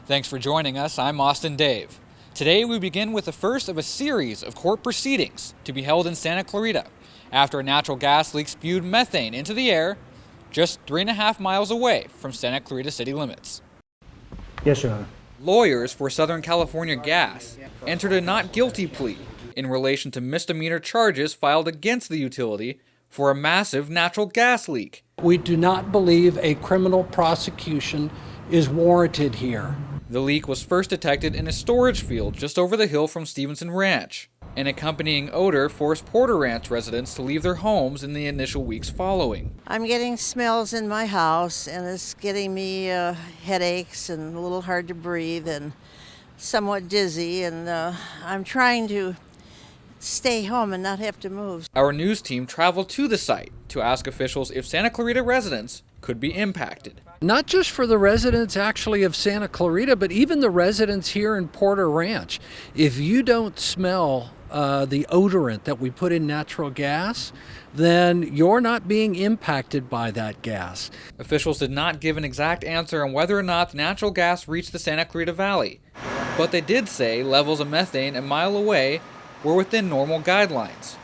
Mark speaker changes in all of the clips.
Speaker 1: Thanks for joining us. I'm Austin Dave. Today we begin with the first of a series of court proceedings to be held in Santa Clarita after a natural gas leak spewed methane into the air just 3.5 miles away from Santa Clarita city limits.
Speaker 2: Yes, Your Honor.
Speaker 1: Lawyers for Southern California Gas entered a not guilty plea in relation to misdemeanor charges filed against the utility for a massive natural gas leak.
Speaker 3: We do not believe a criminal prosecution is warranted here.
Speaker 1: The leak was first detected in a storage field just over the hill from Stevenson Ranch. An accompanying odor forced Porter Ranch residents to leave their homes in the initial weeks following.
Speaker 4: I'm getting smells in my house, and it's getting me headaches and a little hard to breathe and somewhat dizzy, and I'm trying to stay home and not have to move.
Speaker 1: Our news team traveled to the site to ask officials if Santa Clarita residents could be impacted.
Speaker 3: Not just for the residents actually of Santa Clarita, but even the residents here in Porter Ranch. If you don't smell the odorant that we put in natural gas, then you're not being impacted by that gas.
Speaker 1: Officials did not give an exact answer on whether or not the natural gas reached the Santa Clarita Valley, but they did say levels of methane a mile away were within normal guidelines.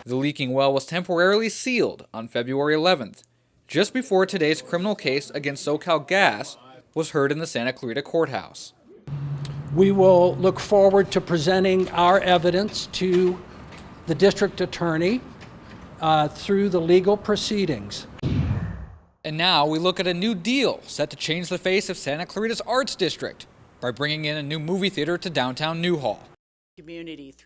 Speaker 1: The leaking well was temporarily sealed on February 11th, just before today's criminal case against SoCal Gas was heard in the Santa Clarita courthouse.
Speaker 3: We will look forward to presenting our evidence to the district attorney through the legal proceedings.
Speaker 1: And now we look at a new deal set to change the face of Santa Clarita's arts district by bringing in a new movie theater to downtown Newhall.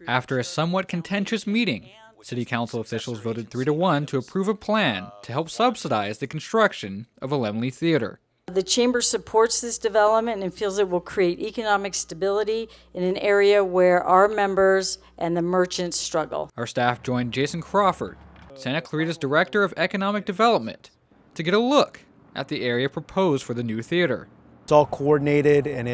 Speaker 1: After a somewhat contentious meeting, City Council officials voted 3-1 to approve a plan to help subsidize the construction of a Laemmle theater.
Speaker 5: The Chamber supports this development and feels it will create economic stability in an area where our members and the merchants struggle.
Speaker 1: Our staff joined Jason Crawford, Santa Clarita's Director of Economic Development, to get a look at the area proposed for the new theater.
Speaker 2: It's all coordinated, and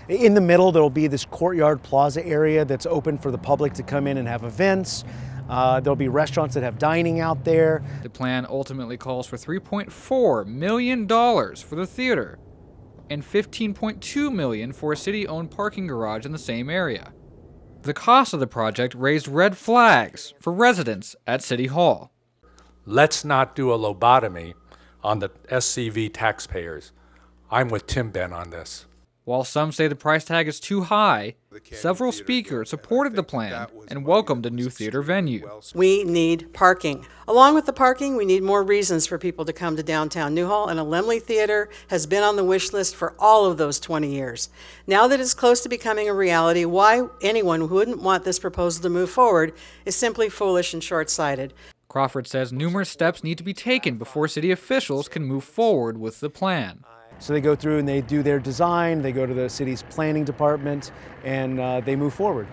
Speaker 2: in the middle there will be this courtyard plaza area that's open for the public to come in and have events. There'll be restaurants that have dining out there.
Speaker 1: The plan ultimately calls for $3.4 million for the theater and $15.2 million for a city-owned parking garage in the same area. The cost of the project raised red flags for residents at City Hall.
Speaker 6: Let's not do a lobotomy on the SCV taxpayers. I'm with Tim Ben on this.
Speaker 1: While some say the price tag is too high, several speakers supported the plan and welcomed a new theater venue.
Speaker 7: We need parking. Along with the parking, we need more reasons for people to come to downtown Newhall, and a Laemmle theater has been on the wish list for all of those 20 years. Now that it's close to becoming a reality, why anyone who wouldn't want this proposal to move forward is simply foolish and short-sighted.
Speaker 1: Crawford says numerous steps need to be taken before city officials can move forward with the plan.
Speaker 2: So they go through and they do their design, they go to the city's planning department, and they move forward.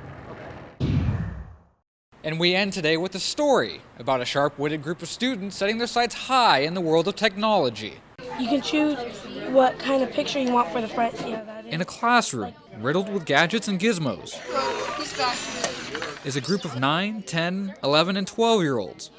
Speaker 1: And we end today with a story about a sharp-witted group of students setting their sights high in the world of technology.
Speaker 8: You can choose what kind of picture you want for the front.
Speaker 1: In a classroom riddled with gadgets and gizmos is a group of 9, 10, 11, and 12-year-olds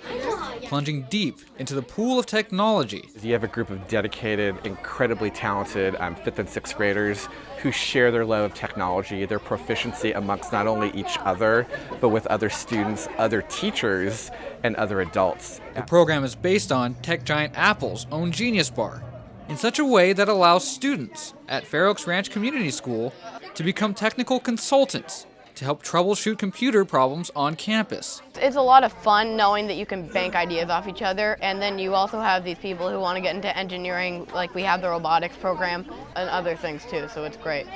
Speaker 1: plunging deep into the pool of technology.
Speaker 9: You have a group of dedicated, incredibly talented 5th and 6th graders who share their love of technology, their proficiency amongst not only each other, but with other students, other teachers, and other adults.
Speaker 1: The program is based on tech giant Apple's own Genius Bar, in such a way that allows students at Fair Oaks Ranch Community School to become technical consultants to help troubleshoot computer problems on campus.
Speaker 10: It's a lot of fun knowing that you can bank ideas off each other, and then you also have these people who want to get into engineering, like we have the robotics program and other things too, so it's great.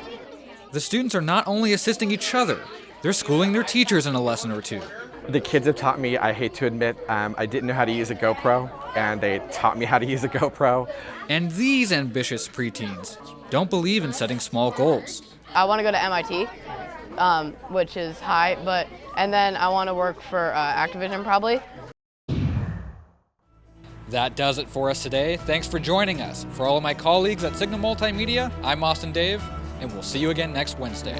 Speaker 1: The students are not only assisting each other, they're schooling their teachers in a lesson or two.
Speaker 9: The kids have taught me, I hate to admit, I didn't know how to use a GoPro, and they taught me how to use a GoPro.
Speaker 1: And these ambitious preteens don't believe in setting small goals.
Speaker 10: I want to go to MIT. Which is high, and then I want to work for Activision probably.
Speaker 1: That does it for us today. Thanks for joining us. For all of my colleagues at Signal Multimedia, I'm Austin Dave, and we'll see you again next Wednesday.